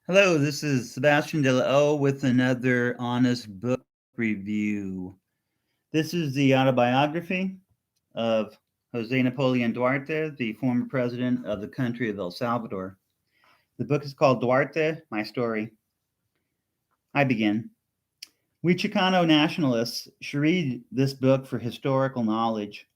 Hello, this is Sebastian De La O with another honest book review. This is the autobiography of Jose Napoleon Duarte, the former president of the country of El Salvador. The book is called Duarte, My Story. I begin. We Chicano nationalists should read this book for historical knowledge.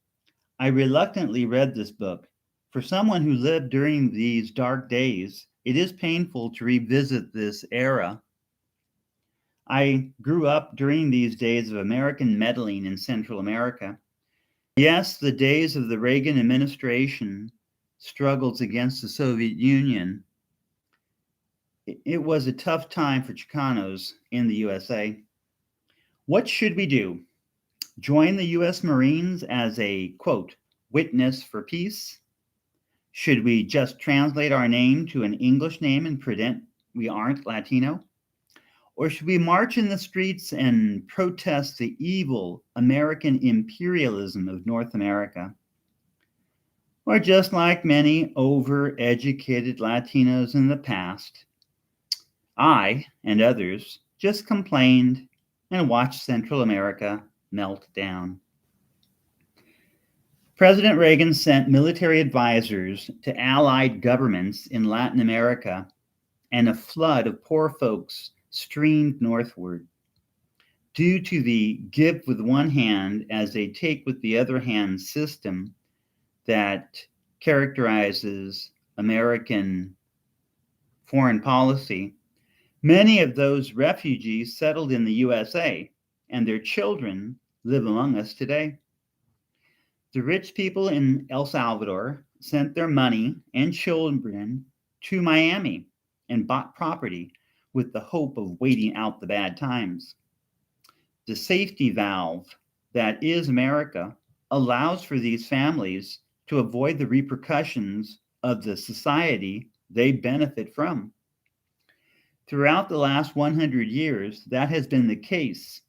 I reluctantly read this book. For someone who lived during these dark days, it is painful to revisit this era. I grew up during these days of American meddling in Central America. Yes, the days of the Reagan administration struggles against the Soviet Union. It was a tough time for Chicanos in the USA. What should we do? Join the U.S. Marines as a, quote, witness for peace? Should we just translate our name to an English name and pretend we aren't Latino? Or should we march in the streets and protest the evil American imperialism of North America? Or just like many overeducated Latinos in the past, I and others just complained and watched Central America melt down. President Reagan sent military advisors to allied governments in Latin America, and a flood of poor folks streamed northward. Due to the give with one hand as they take with the other hand system that characterizes American foreign policy, many of those refugees settled in the USA, and their children live among us today. The rich people in El Salvador sent their money and children to Miami and bought property with the hope of waiting out the bad times. The safety valve that is America allows for these families to avoid the repercussions of the society they benefit from. Throughout the last 100 years, that has been the case.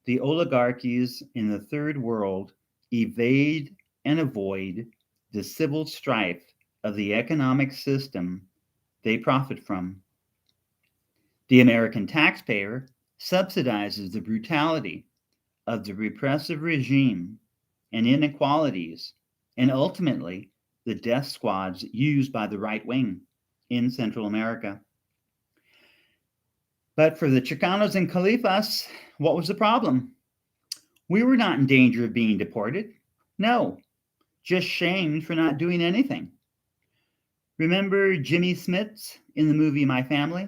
The oligarchies in the third world evade and avoid the civil strife of the economic system they profit from. The American taxpayer subsidizes the brutality of the repressive regime and inequalities, and ultimately the death squads used by the right wing in Central America. But for the Chicanos and Califas, what was the problem? We were not in danger of being deported. No, just shamed for not doing anything. Remember Jimmy Smits in the movie My Family?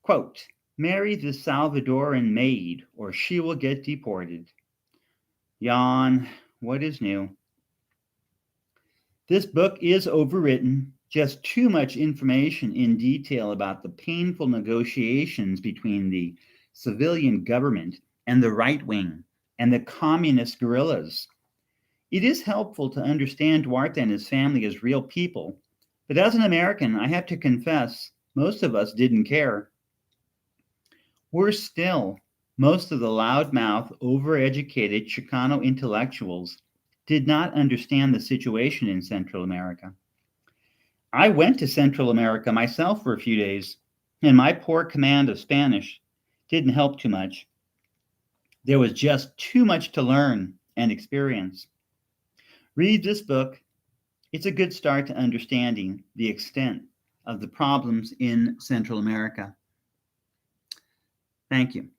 Quote, marry the Salvadoran maid or she will get deported. Yawn, what is new? This book is overwritten, just too much information in detail about the painful negotiations between the civilian government and the right wing and the communist guerrillas. It is helpful to understand Duarte and his family as real people, but as an American, I have to confess, most of us didn't care. Worse still, most of the loudmouth, overeducated Chicano intellectuals did not understand the situation in Central America. I went to Central America myself for a few days, and my poor command of Spanish didn't help too much. There was just too much to learn and experience. Read this book. It's a good start to understanding the extent of the problems in Central America. Thank you.